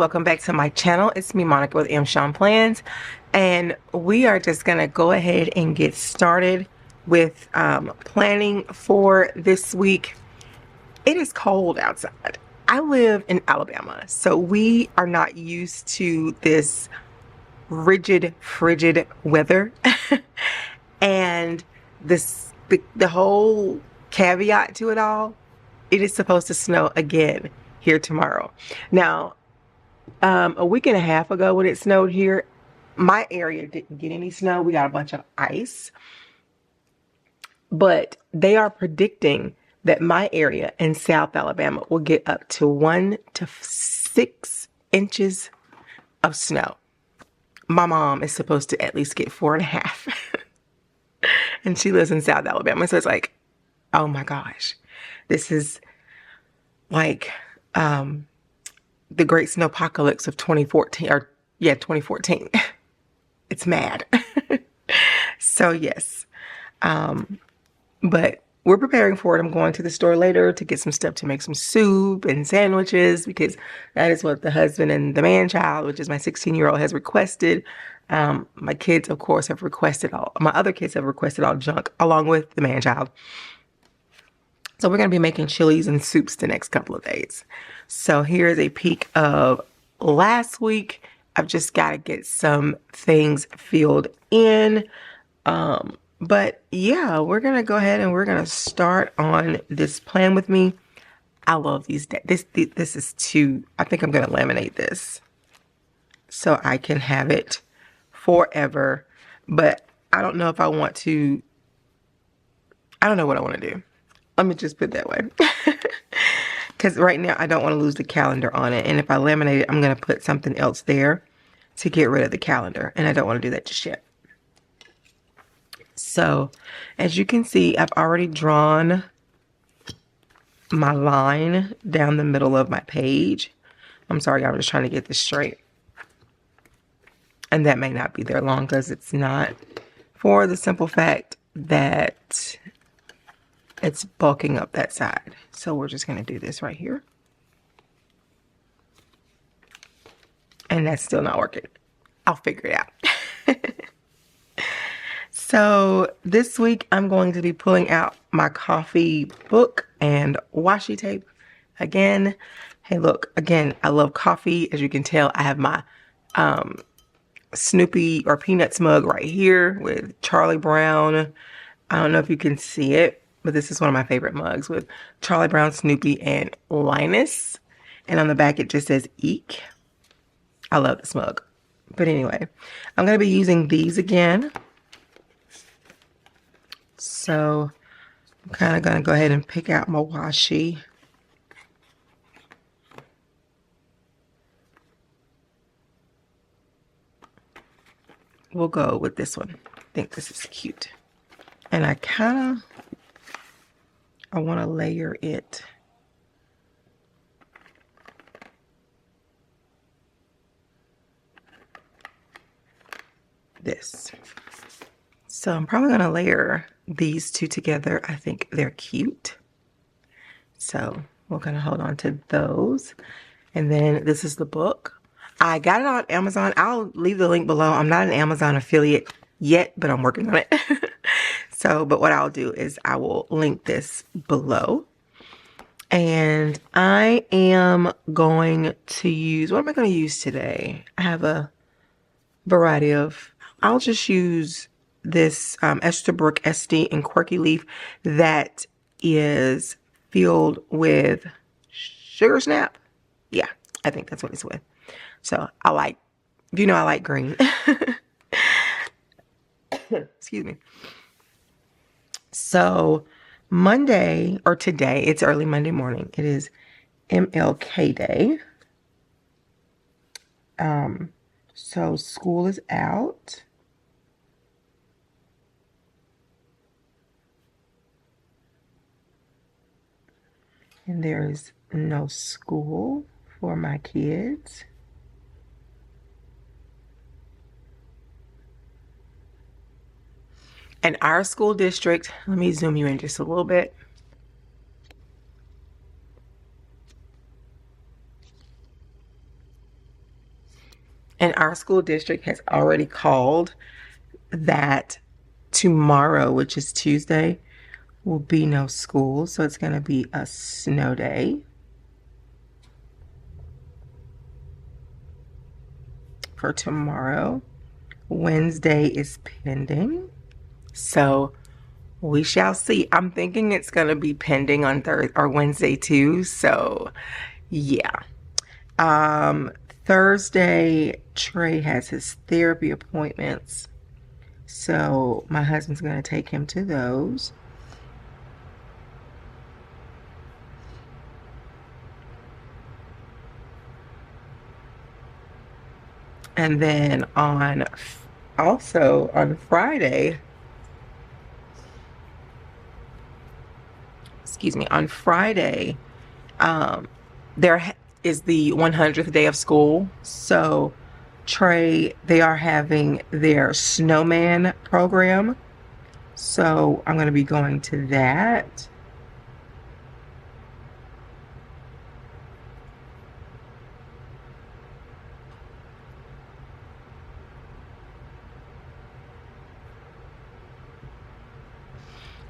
welcome back to my channel. It's me, Monica, with MShaunPlans, and we are just gonna go ahead and get started with planning for this week. It is cold outside. I live in Alabama, so we are not used to this rigid, frigid weather. And the whole caveat to it all, it is supposed to snow again here tomorrow. Now, a week and a half ago when it snowed here, my area didn't get any snow. We got a bunch of ice. But they are predicting that my area in South Alabama will get up to 1 to 6 inches of snow. My mom is supposed to at least get 4.5. And she lives in South Alabama. So it's like, oh my gosh, this is like the Great Snowpocalypse of 2014, or yeah, 2014. It's mad. So yes, but we're preparing for it. I'm going to the store later to get some stuff to make some soup and sandwiches, because that is what the husband and the man-child, which is my 16-year-old, has requested. My kids, of course, have requested my other kids have requested all junk along with the man-child. So we're going to be making chilies and soups the next couple of days. So here's a peek of last week. I've just got to get some things filled in. But yeah, we're going to go ahead and we're going to start on this plan with me. I love these. This is too, I think I'm going to laminate this so I can have it forever. But I don't know if I want to, I don't know what I want to do. Let me just put it that way. Because right now I don't want to lose the calendar on it. And if I laminate it, I'm going to put something else there to get rid of the calendar. And I don't want to do that just yet. So as you can see, I've already drawn my line down the middle of my page. I'm sorry, I'm just trying to get this straight. And that may not be there long because it's not, for the simple fact that it's bulking up that side. So we're just going to do this right here. And that's still not working. I'll figure it out. So this week I'm going to be pulling out my coffee book and washi tape again. Hey, look, again, I love coffee. As you can tell, I have my Snoopy or Peanuts mug right here with Charlie Brown. I don't know if you can see it, but this is one of my favorite mugs with Charlie Brown, Snoopy, and Linus. And on the back, it just says Eek. I love this mug. But anyway, I'm going to be using these again. So I'm kind of going to go ahead and pick out my washi. We'll go with this one. I think this is cute. And I want to layer it. This. So I'm probably going to layer these two together. I think they're cute. So we're going to hold on to those. And then this is the book. I got it on Amazon. I'll leave the link below. I'm not an Amazon affiliate yet, but I'm working on it. So, but what I'll do is I will link this below. And I am going to use, what am I going to use today? I have a variety of, I'll just use this Esterbrook SD in Quirky Leaf that is filled with Sugar Snap. Yeah, I think that's what it's with. So I like, you know, I like green. Excuse me. So Monday, or today, it's early Monday morning. It is MLK Day. So school is out. And there is no school for my kids. And our school district, let me zoom you in just a little bit. And our school district has already called that tomorrow, which is Tuesday, will be no school. So it's going to be a snow day for tomorrow. Wednesday is pending. So we shall see. I'm thinking it's going to be pending on Thursday or Wednesday too. So yeah. Thursday, Trey has his therapy appointments. So my husband's going to take him to those. And then on Friday, on Friday, there is the 100th day of school. So Trey, they are having their snowman program. So I'm going to be going to that.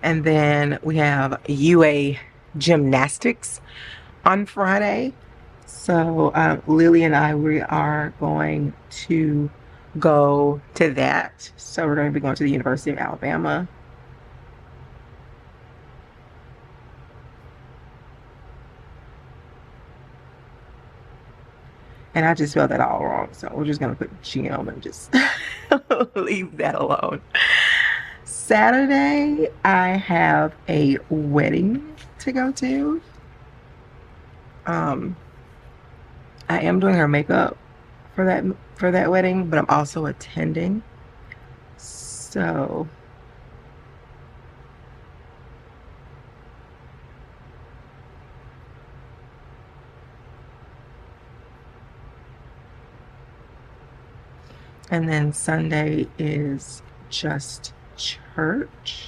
And then we have UA gymnastics on Friday. So Lily and I, we are going to go to that. So we're going to be going to the University of Alabama. And I just spelled that all wrong. So we're just going to put gym and just leave that alone. Saturday, I have a wedding to go to. I am doing her makeup for that wedding, but I'm also attending. So and then Sunday is just church.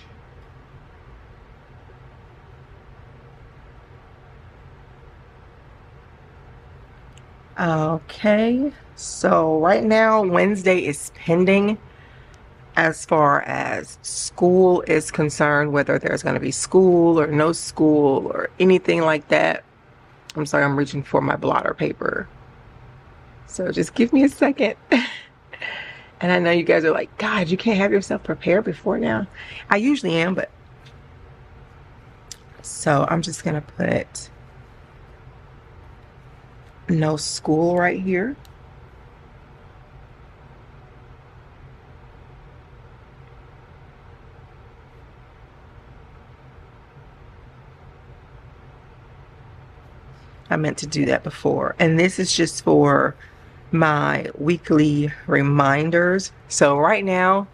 Okay, so right now Wednesday is pending as far as school is concerned, whether there's going to be school or no school or anything like that. I'm sorry, I'm reaching for my blotter paper. So just give me a second. And I know you guys are like, God, you can't have yourself prepared before now. I usually am, but so I'm just going to put no school right here. I meant to do that before. And this is just for my weekly reminders. So right now,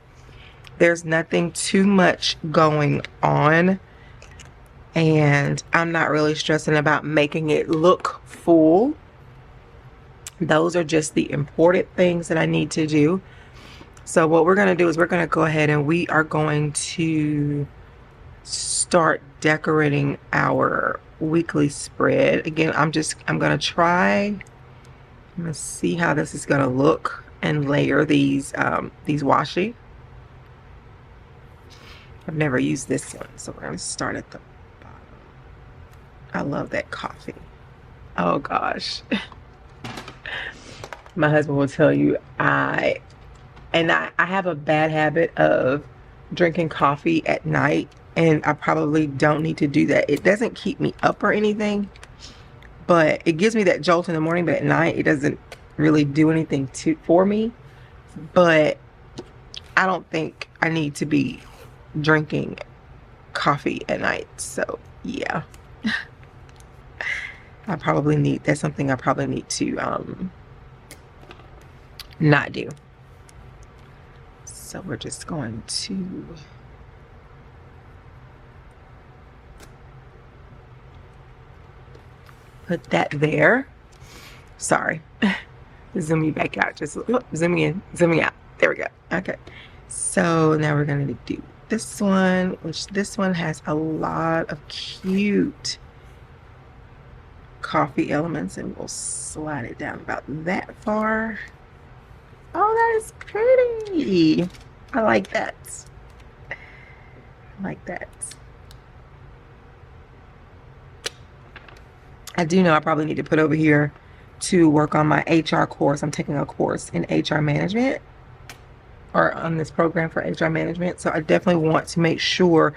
there's nothing too much going on. And I'm not really stressing about making it look full. Those are just the important things that I need to do. So what we're going to do is we're going to go ahead and we are going to start decorating our weekly spread. Again, I'm going to try. Let's see how this is going to look and layer these washi. I've never used this one, so we're going to start at the bottom. I love that coffee. Oh gosh. My husband will tell you I have a bad habit of drinking coffee at night, and I probably don't need to do that. It doesn't keep me up or anything, but it gives me that jolt in the morning, but at night it doesn't really do anything for me. But I don't think I need to be drinking coffee at night. So yeah. That's something I probably need to not do. So we're just going to put that there. Sorry. Zoom me back out. Just zooming in, zooming out. There we go. Okay. So now we're going to do this one, which this one has a lot of cute coffee elements, and we'll slide it down about that far. Oh, that is pretty. I like that. I like that. I do know I probably need to put over here to work on my HR course. I'm taking a course in HR management, or on this program for HR management. So I definitely want to make sure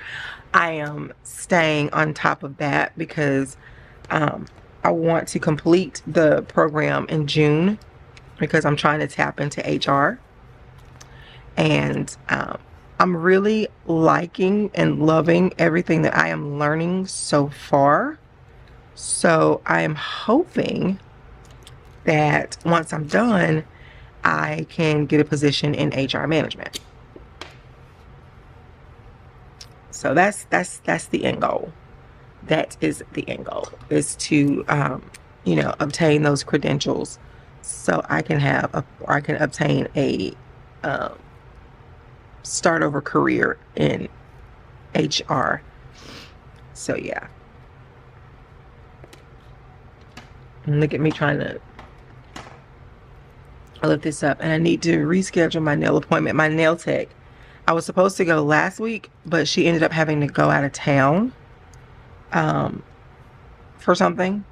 I am staying on top of that, because I want to complete the program in June, because I'm trying to tap into HR. And I'm really liking and loving everything that I am learning so far. So I am hoping that once I'm done, I can get a position in HR management. So that's the end goal. That is the end goal, is to obtain those credentials, so I can obtain a start over career in HR. So yeah. And look at me trying to lift this up, and I need to reschedule my nail appointment. My nail tech, I was supposed to go last week, but she ended up having to go out of town for something,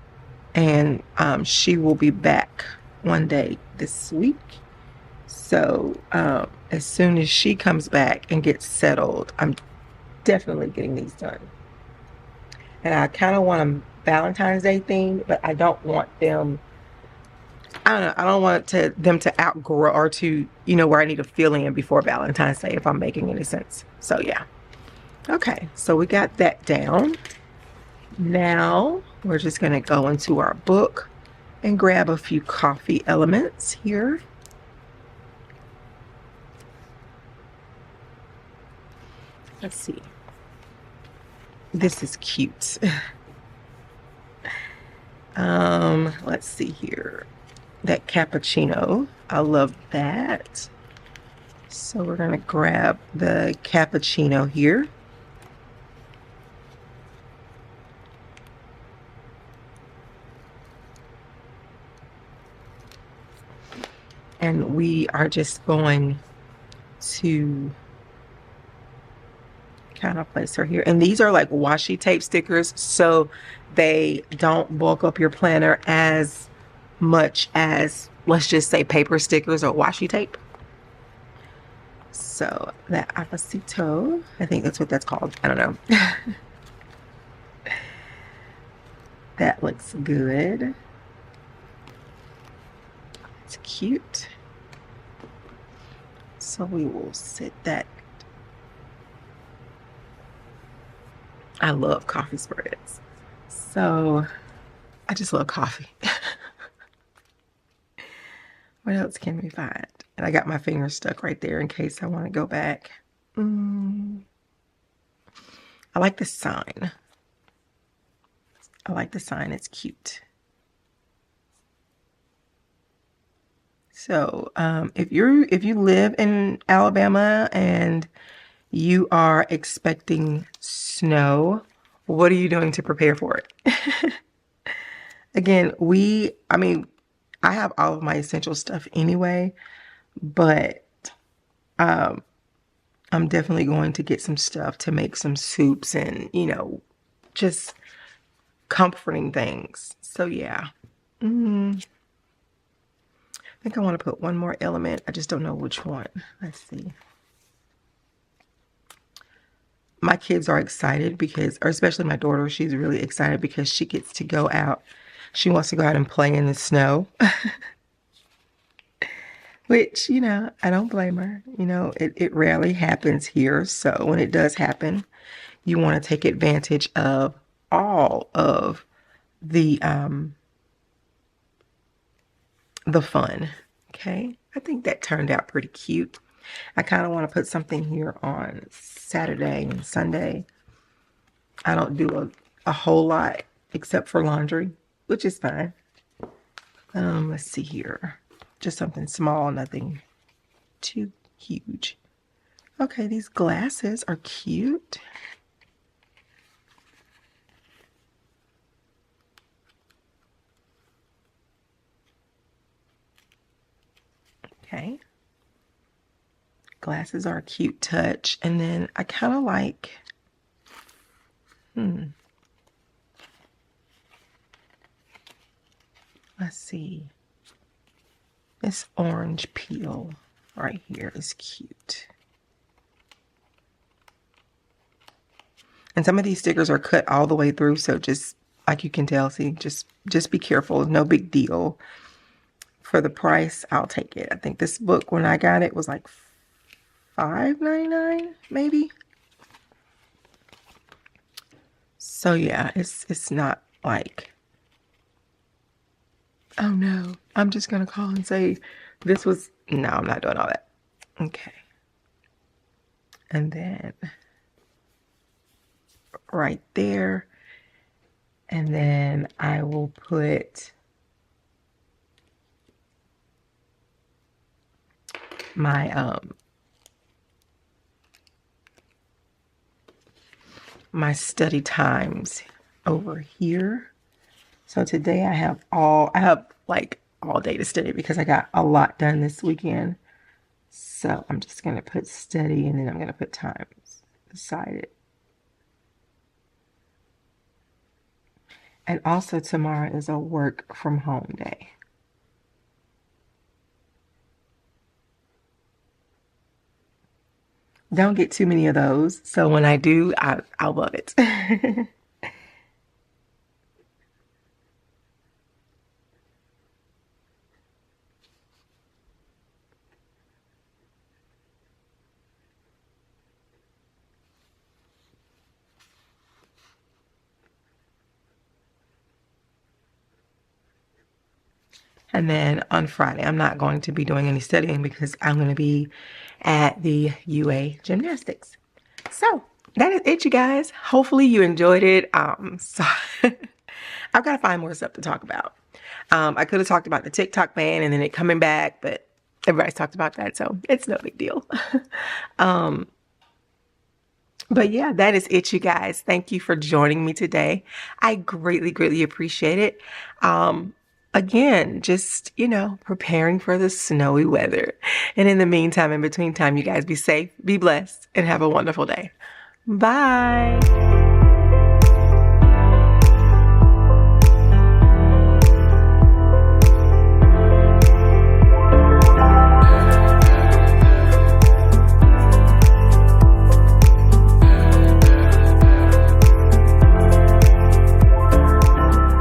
and she will be back one day this week. So as soon as she comes back and gets settled, I'm definitely getting these done. And I kind of want them Valentine's Day themed, but I don't want them, I don't know, I don't want them to outgrow, or to, where I need to fill in before Valentine's Day, if I'm making any sense. So yeah. Okay, so we got that down. Now we're just going to go into our book and grab a few coffee elements here. Let's see. This is cute. Let's see here. That cappuccino, I love that. So we're gonna grab the cappuccino here. And we are just going to kind of place her here. And these are like washi tape stickers, so they don't bulk up your planner as much as, let's just say, paper stickers or washi tape. So that apacito, I think that's what that's called. I don't know. That looks good. It's cute. So we will sit that. I love coffee spreads. So I just love coffee. What else can we find? And I got my finger stuck right there in case I want to go back. I like the sign. I like the sign. It's cute. So if you live in Alabama and you are expecting snow, what are you doing to prepare for it? Again, I have all of my essential stuff anyway, but I'm definitely going to get some stuff to make some soups and, just comforting things. So yeah. I think I want to put one more element. I just don't know which one. Let's see. My kids are excited because, or especially my daughter, she's really excited because she gets to go out. She wants to go out and play in the snow. Which, I don't blame her. It rarely happens here. So when it does happen, you want to take advantage of all of the fun. Okay. I think that turned out pretty cute. I kind of want to put something here on Saturday and Sunday. I don't do a whole lot except for laundry, which is fine. Let's see here. Just something small, nothing too huge. Okay, these glasses are cute. Okay. Glasses are a cute touch. And then I kind of like, let's see. This orange peel right here is cute. And some of these stickers are cut all the way through, so just like you can tell, see, just be careful. No big deal. For the price, I'll take it. I think this book, when I got it, was like $5.99 maybe. So yeah, it's not like, oh no, I'm just gonna call and say this was, no, I'm not doing all that. Okay. And then right there, and then I will put my my study times over here. So today I have like all day to study because I got a lot done this weekend. So I'm just gonna put study, and then I'm gonna put times beside it. And also tomorrow is a work from home day. Don't get too many of those. So when I do, I'll love it. And then on Friday, I'm not going to be doing any studying because I'm going to be at the UA gymnastics. So that is it, you guys. Hopefully you enjoyed it. So I've got to find more stuff to talk about. I could have talked about the TikTok ban and then it coming back, but everybody's talked about that, so it's no big deal. But yeah, that is it, you guys. Thank you for joining me today. I greatly, greatly appreciate it. Again, just, preparing for the snowy weather. And in the meantime, in between time, you guys be safe, be blessed, and have a wonderful day. Bye.